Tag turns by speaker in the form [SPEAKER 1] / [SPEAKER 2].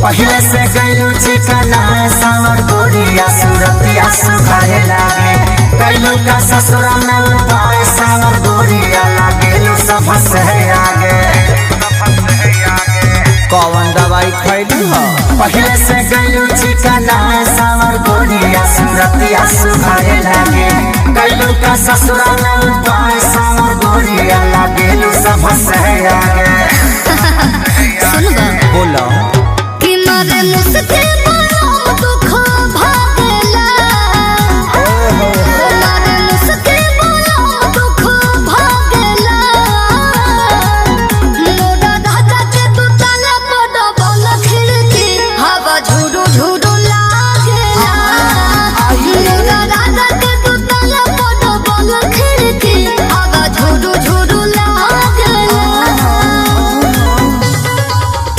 [SPEAKER 1] पहले से गईलू चिकना सावर गोरिया सूरतिया सुखाए लागे गईलू का ससुरा में उपाय सावर गोरिया लागेलू सब से आगे।
[SPEAKER 2] कौन दवाई खैली हो?
[SPEAKER 1] पहले से गईलू चिकना सावर गोरिया सूरतिया सुखाए लागे गईलू का ससुरा में उपाय सावर गोरिया लागेलू सब से आगे।